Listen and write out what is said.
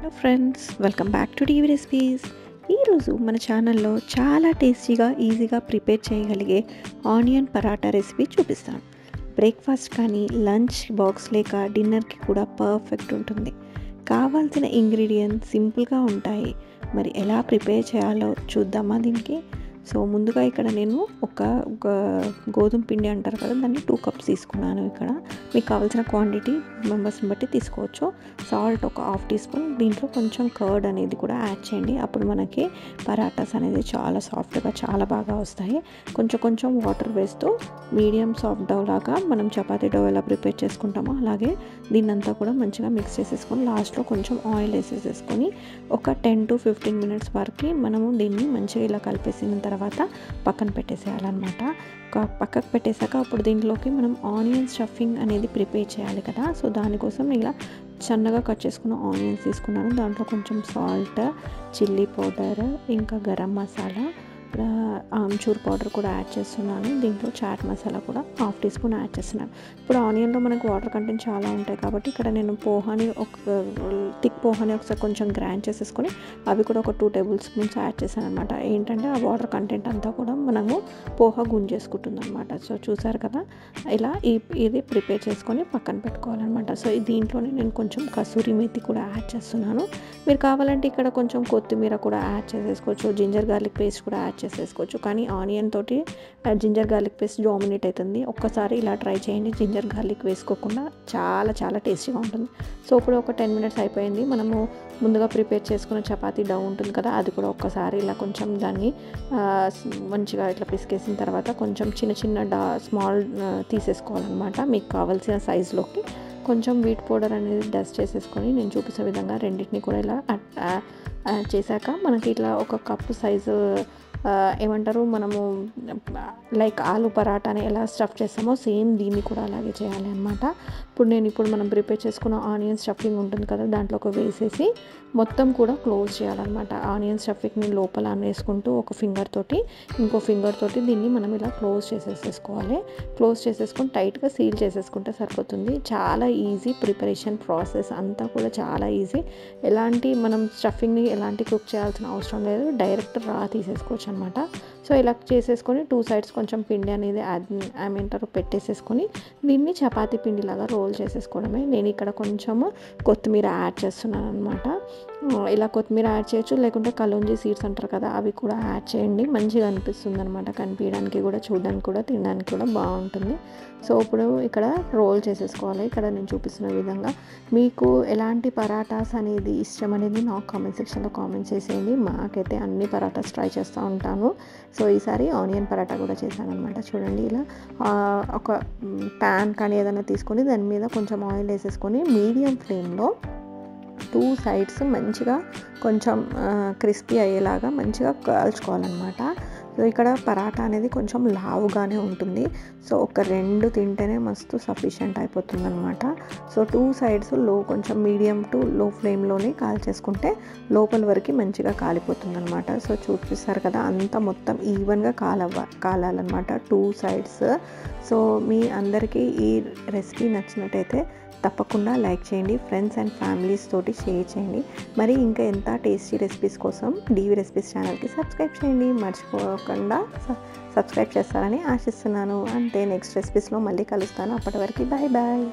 Hello friends, welcome back to TV recipes. ఈరోజు మన ఛానల్లో చాలా టేస్టీగా ఈజీగా ప్రిపేర్ చేయగలిగే ఆనియన్ పరాటా రెసిపీ చూపిస్తాను. బ్రేక్ఫాస్ట్ కానీ లంచ్ బాక్స్ లేక డిన్నర్కి కూడా పర్ఫెక్ట్ ఉంటుంది. కావాల్సిన ఇంగ్రీడియంట్స్ సింపుల్గా ఉంటాయి. మరి ఎలా ప్రిపేర్ చేయాలో చూద్దామా దీనికి? సో ముందుగా ఇక్కడ నేను ఒక గోధుమ పిండి అంటారు కదా, దాన్ని 2 కప్స్ తీసుకున్నాను. ఇక్కడ మీకు కావాల్సిన క్వాంటిటీ మెంబర్స్ని బట్టి తీసుకోవచ్చు. సాల్ట్ ఒక 1/2 టీ స్పూన్, దీంట్లో కొంచెం కర్డ్ అనేది కూడా యాడ్ చేయండి. అప్పుడు మనకి పరాటాస్ అనేది చాలా సాఫ్ట్గా చాలా బాగా వస్తాయి. కొంచెం కొంచెం వాటర్ వేస్తూ మీడియం సాఫ్ట్ డౌ లాగా మనం చపాతీ డౌ ఎలా ప్రిపేర్ చేసుకుంటామో అలాగే దీన్నంతా కూడా మంచిగా మిక్స్ చేసేసుకొని లాస్ట్లో కొంచెం ఆయిల్ వేసేసుకొని ఒక 10 to 15 మినిట్స్ వరకు మనము దీన్ని మంచిగా ఇలా కలిపేసిన తర్వాత పక్కన పెట్టేసేయాలన్నమాట. పక్కకు పెట్టేశాక అప్పుడు దీంట్లోకి మనం ఆనియన్ స్టఫింగ్ అనేది ప్రిపేర్ చేయాలి కదా. సో దానికోసం ఇలా సన్నగా కట్ చేసుకున్న ఆనియన్స్ తీసుకున్నాను. దాంట్లో కొంచెం సాల్ట్, చిల్లీ పౌడర్, ఇంకా గరం మసాలా, ఆమ్చూర్ పౌడర్ కూడా యాడ్ చేస్తున్నాను. దీంట్లో చాట్ మసాలా కూడా 1/2 టీ స్పూన్ యాడ్ చేస్తున్నాను. ఇప్పుడు ఆనియన్లో మనకు వాటర్ కంటెంట్ చాలా ఉంటాయి కాబట్టి ఇక్కడ నేను పోహాని థిక్ పోహాని ఒకసారి కొంచెం గ్రైండ్ చేసేసుకొని అవి కూడా ఒక 2 టేబుల్ స్పూన్స్ యాడ్ చేశాను అనమాట. ఏంటంటే ఆ వాటర్ కంటెంట్ అంతా కూడా మనము పోహా గుంజేసుకుంటుంది అనమాట. సో చూసారు కదా, ఇలా ఇది ప్రిపేర్ చేసుకొని పక్కన పెట్టుకోవాలన్నమాట. సో దీంట్లోనే నేను కొంచెం కసూరి మేతి కూడా యాడ్ చేస్తున్నాను. మీరు కావాలంటే ఇక్కడ కొంచెం కొత్తిమీర కూడా యాడ్ చేసేసుకోవచ్చు, జింజర్ గార్లిక్ పేస్ట్ కూడా యాడ్ చేసేసుకోవచ్చు. కానీ ఆనియన్ తోటి జింజర్ గార్లిక్ పేస్ట్ డామినేట్ అవుతుంది. ఒక్కసారి ఇలా ట్రై చేయండి, జింజర్ గార్లిక్ వేసుకోకుండా చాలా చాలా టేస్టీగా ఉంటుంది. సో ఇప్పుడు ఒక 10 మినిట్స్ అయిపోయింది. మనము ముందుగా ప్రిపేర్ చేసుకున్న చపాతీ డౌ ఉంటుంది కదా, అది కూడా ఒక్కసారి ఇలా కొంచెం దాన్ని మంచిగా ఇట్లా పిసికేసిన తర్వాత కొంచెం చిన్న చిన్న స్మాల్ తీసేసుకోవాలన్నమాట. మీకు కావాల్సిన సైజులోకి కొంచెం వీట్ పౌడర్ అనేది డస్ట్ చేసేసుకొని నేను చూపించే విధంగా రెండింటిని కూడా ఇలా చేశాక మనకి ఇట్లా ఒక కప్పు సైజు ఏమంటారు మనము లైక్ ఆలు పరాటాని ఎలా స్టఫ్ చేస్తామో సేమ్ దీన్ని కూడా అలాగే చేయాలి అనమాట. ఇప్పుడు మనం ప్రిపేర్ చేసుకున్న ఆనియన్ స్టఫింగ్ ఉంటుంది కదా, దాంట్లో ఒక వేసేసి మొత్తం కూడా క్లోజ్ చేయాలన్నమాట. ఆనియన్ స్టఫింగ్ని లోపల వేసుకుంటూ ఒక ఫింగర్ తోటి ఇంకో ఫింగర్ తోటి దీన్ని మనం ఇలా క్లోజ్ చేసేసుకోవాలి. క్లోజ్ చేసేసుకొని టైట్గా సీల్ చేసేసుకుంటే సరిపోతుంది. చాలా ఈజీ ప్రిపరేషన్ ప్రాసెస్ అంతా కూడా చాలా ఈజీ. ఎలాంటి మనం స్టఫింగ్ని ఎలాంటి కుక్ చేయాల్సిన అవసరం లేదు, డైరెక్ట్ రా తీసేసుకోవచ్చు అనమాట. సో ఇలా చేసేసుకొని 2 సైడ్స్ కొంచెం పిండి అనేది ఏమంటారు పెట్టేసేసుకొని దీన్ని చపాతీ పిండిలాగా రోల్ చేసేసుకోవడమే. నేను ఇక్కడ కొంచెము కొత్తిమీర యాడ్ చేస్తున్నాను అనమాట. ఇలా కొత్తిమీర యాడ్ చేయొచ్చు, లేకుంటే కలోంజీ సీడ్స్ అంటారు కదా, అవి కూడా యాడ్ చేయండి. మంచిగా అనిపిస్తుంది అనమాట, కనిపించడానికి కూడా, చూడడానికి కూడా, తినడానికి కూడా బాగుంటుంది. సో ఇప్పుడు ఇక్కడ రోల్ చేసేసుకోవాలి. ఇక్కడ నేను చూపిస్తున్న విధంగా మీకు ఎలాంటి పరాటాస్ అనేది ఇష్టం అనేది నాకు కామెంట్ సెక్షన్లో కామెంట్ చేసేయండి. మాకైతే అన్ని పరాటాస్ ట్రై చేస్తూ ఉంటాను. సో ఈసారి ఆనియన్ పరాటా కూడా చేశాను అనమాట. చూడండి, ఇలా ఒక ప్యాన్ కానీ ఏదైనా తీసుకొని దాని మీద కొంచెం ఆయిల్ వేసేసుకొని మీడియం ఫ్లేమ్లో 2 సైడ్స్ మంచిగా కొంచెం క్రిస్పీ అయ్యేలాగా మంచిగా కాల్చుకోవాలన్నమాట. సో ఇక్కడ పరాటా అనేది కొంచెం లావుగానే ఉంటుంది. సో ఒక 2 తింటేనే మస్తు సఫిషియంట్ అయిపోతుంది అనమాట. సో 2 సైడ్స్ కొంచెం మీడియం టు లో ఫ్లేమ్లోనే కాల్చేసుకుంటే లోపల వరకు మంచిగా కాలిపోతుంది అనమాట. సో చూపిస్తారు కదా, అంతా మొత్తం ఈవెన్గా కాలాలన్నమాట 2 సైడ్స్. సో మీ అందరికీ ఈ రెసిపీ నచ్చినట్టయితే తప్పకుండా లైక్ చేయండి, ఫ్రెండ్స్ అండ్ ఫ్యామిలీస్ తోటి షేర్ చేయండి. మరి ఇంకా ఎంత టేస్టీ రెసిపీస్ కోసం డీవీ రెసిపీస్ ఛానల్కి సబ్స్క్రైబ్ చేయండి. మర్చిపోకుండా సబ్స్క్రైబ్ చేస్తారని ఆశిస్తున్నాను. అంతే, నెక్స్ట్ రెసిపీస్లో మళ్ళీ కలుస్తాను. అప్పటి వరకు బాయ్ బాయ్.